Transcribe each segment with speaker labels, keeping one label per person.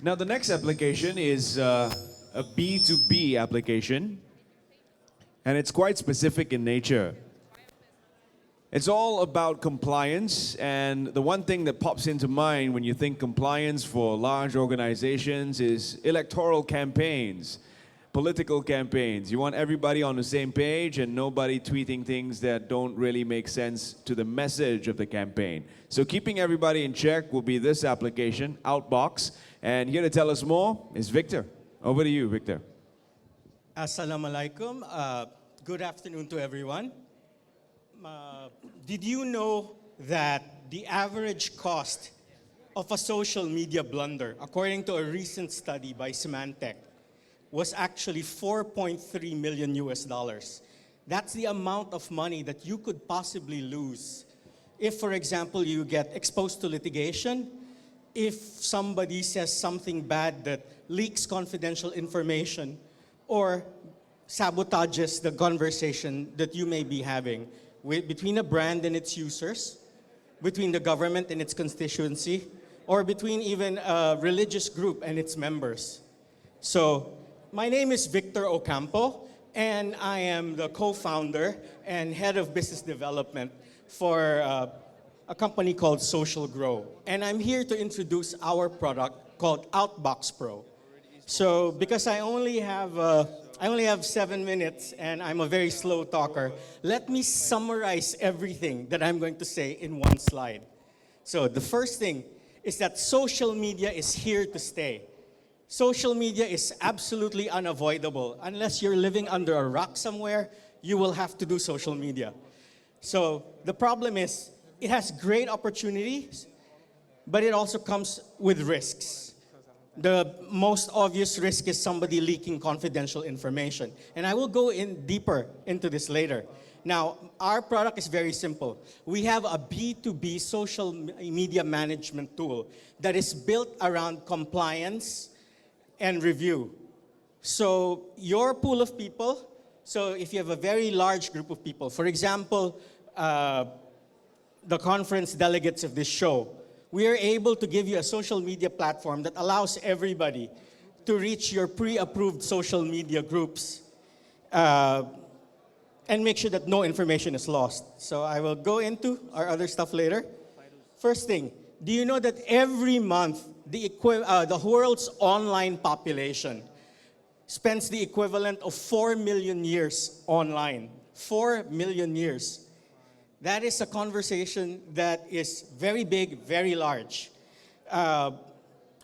Speaker 1: Now, the next application is a B2B application, and it's quite specific in nature. It's all about compliance, and the one thing that pops into mind when you think compliance for large organizations is electoral campaigns, political campaigns. You want everybody on the same page and nobody tweeting things that don't really make sense to the message of the campaign. So keeping everybody in check will be this application, Outbox. And here to tell us more is Victor. Over to you, Victor.
Speaker 2: Assalamu alaikum. Good afternoon to everyone. Did you know that the average cost of a social media blunder, according to a recent study by Symantec, was actually 4.3 million US dollars? That's the amount of money that you could possibly lose if, for example, you get exposed to litigation, if somebody says something bad that leaks confidential information, or sabotages the conversation that you may be having between a brand and its users, between the government and its constituency, or between even a religious group and its members. So, my name is Victor Ocampo, and I am the co-founder and head of business development for a company called Social Grow. And I'm here to introduce our product called Outbox Pro. So, because I only have 7 minutes and I'm a very slow talker, let me summarize everything that I'm going to say in one slide. So the first thing is that social media is here to stay. Social media is absolutely unavoidable. Unless you're living under a rock somewhere, you will have to do social media. So the problem is, it has great opportunities, but it also comes with risks. The most obvious risk is somebody leaking confidential information. And I will go in deeper into this later. Now, our product is very simple. We have a B2B social media management tool that is built around compliance and review. So your pool of people, so if you have a very large group of people, for example, the conference delegates of this show, we are able to give you a social media platform that allows everybody to reach your pre-approved social media groups and make sure that no information is lost. So I will go into our other stuff later. First thing, do you know that every month the world's online population spends the equivalent of 4 million years online? 4 million years. That is a conversation that is very big, very large. On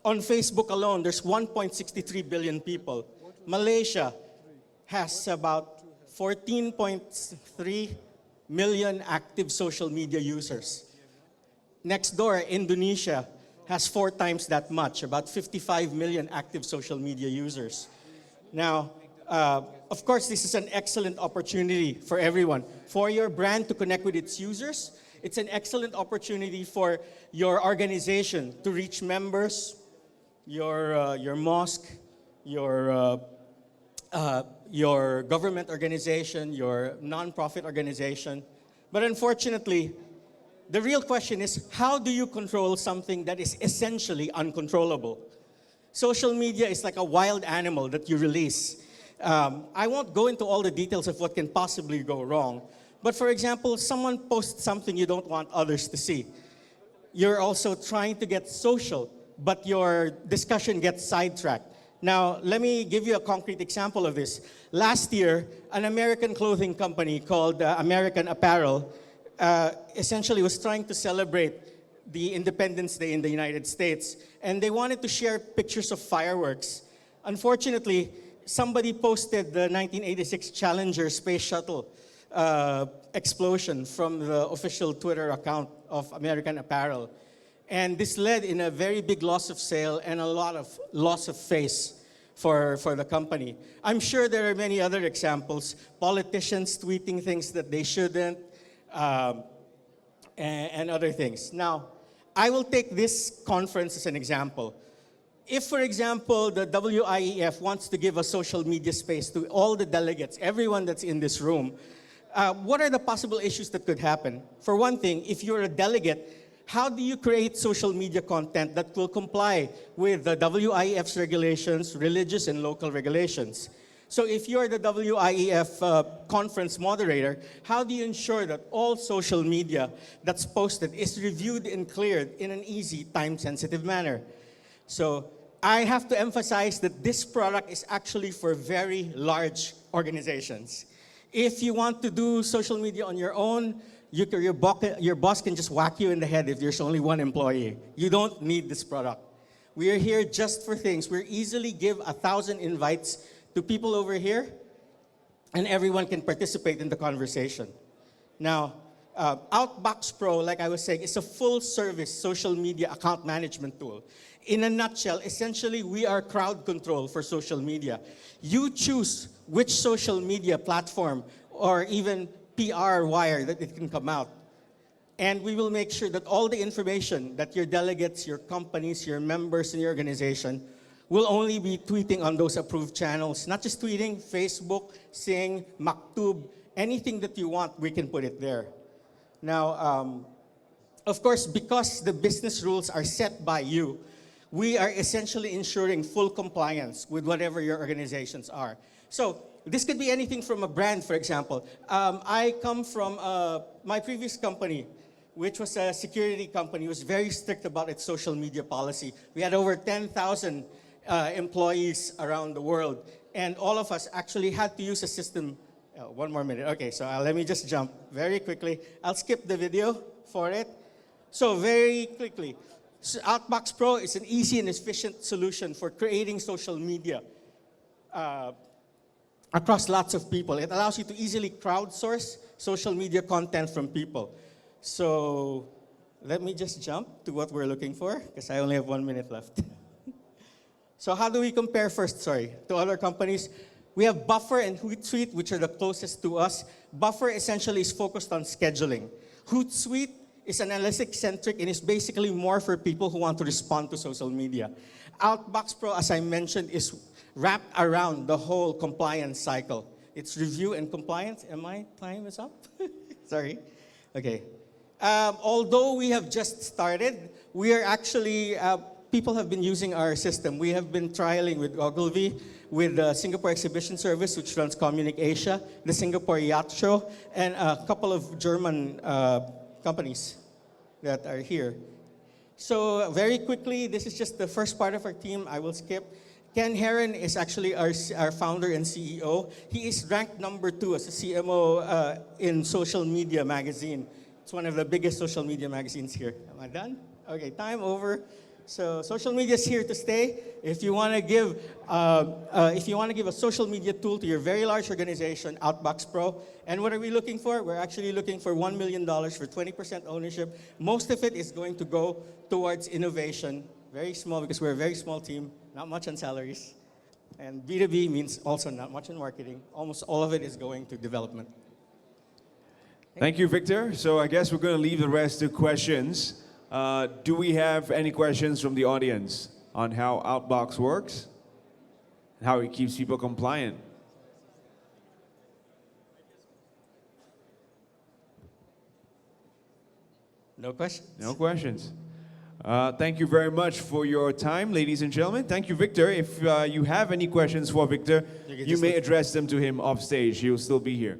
Speaker 2: Facebook alone, there's 1.63 billion people. Malaysia has about 14.3 million active social media users. Next door, Indonesia has 4 times that much, about 55 million active social media users. Now, of course, this is an excellent opportunity for everyone. For your brand to connect with its users, it's an excellent opportunity for your organization to reach members, your mosque, your government organization, your nonprofit organization. But unfortunately, the real question is, how do you control something that is essentially uncontrollable? Social media is like a wild animal that you release. I won't go into all the details of what can possibly go wrong. But for example, someone posts something you don't want others to see. You're also trying to get social, but your discussion gets sidetracked. Now, let me give you a concrete example of this. Last year, an American clothing company called American Apparel essentially was trying to celebrate the Independence Day in the United States. And they wanted to share pictures of fireworks. Unfortunately, somebody posted the 1986 Challenger space shuttle explosion from the official Twitter account of American Apparel. And this led in a very big loss of sale and a lot of loss of face for the company. I'm sure there are many other examples. Politicians tweeting things that they shouldn't, and other things. Now, I will take this conference as an example. If, for example, the WIEF wants to give a social media space to all the delegates, everyone that's in this room, what are the possible issues that could happen? For one thing, if you're a delegate, how do you create social media content that will comply with the WIEF's regulations, religious and local regulations? So if you're the WIEF conference moderator, how do you ensure that all social media that's posted is reviewed and cleared in an easy, time-sensitive manner? So I have to emphasize that this product is actually for very large organizations. If you want to do social media on your own, your boss can just whack you in the head if there's only one employee. You don't need this product. We are here just for things. We easily give 1,000 invites to people over here, and everyone can participate in the conversation. Now, Outbox Pro, like I was saying, is a full-service social media account management tool. In a nutshell, essentially, we are crowd control for social media. You choose which social media platform or even PR wire that it can come out. And we will make sure that all the information that your delegates, your companies, your members in your organization will only be tweeting on those approved channels. Not just tweeting, Facebook, Sing, Maktub, anything that you want, we can put it there. Now, of course, because the business rules are set by you, we are essentially ensuring full compliance with whatever your organizations are. So this could be anything from a brand, for example. I come from my previous company, which was a security company, was very strict about its social media policy. We had over 10,000 employees around the world, and all of us actually had to use a system. One more minute. Okay, so let me just jump very quickly. I'll skip the video for it. So very quickly, so Outbox Pro is an easy and efficient solution for creating social media across lots of people. It allows you to easily crowdsource social media content from people. So let me just jump to what we're looking for, because I only have 1 minute left. So how do we compare first, to other companies? We have Buffer and Hootsuite, which are the closest to us. Buffer essentially is focused on scheduling. Hootsuite is analytics-centric and is basically more for people who want to respond to social media. Outbox Pro, as I mentioned, is wrapped around the whole compliance cycle. It's review and compliance. My time is up? Sorry. Okay. Although we have just started, we are actually, people have been using our system. We have been trialing with Ogilvy, with the Singapore Exhibition Service, which runs Communic Asia, the Singapore Yacht Show, and a couple of German companies that are here. So very quickly, this is just the first part of our team. I will skip. Ken Heron is actually our founder and CEO. He is ranked #2 as a CMO in Social Media Magazine. It's one of the biggest social media magazines here. Am I done? Okay, time over. So social media is here to stay. If you want to give, a social media tool to your very large organization, Outbox Pro. And what are we looking for? We're actually looking for $1 million for 20% ownership. Most of it is going to go towards innovation. Very small, because we're a very small team, not much on salaries. And B2B means also not much in marketing. Almost all of it is going to development.
Speaker 1: Thank you, Victor. So I guess we're going to leave the rest to questions. Do we have any questions from the audience on how Outbox works and how it keeps people compliant?
Speaker 2: No questions?
Speaker 1: No questions. Thank you very much for your time, ladies and gentlemen. Thank you, Victor. If you have any questions for Victor, you may address them to him off stage. He'll still be here.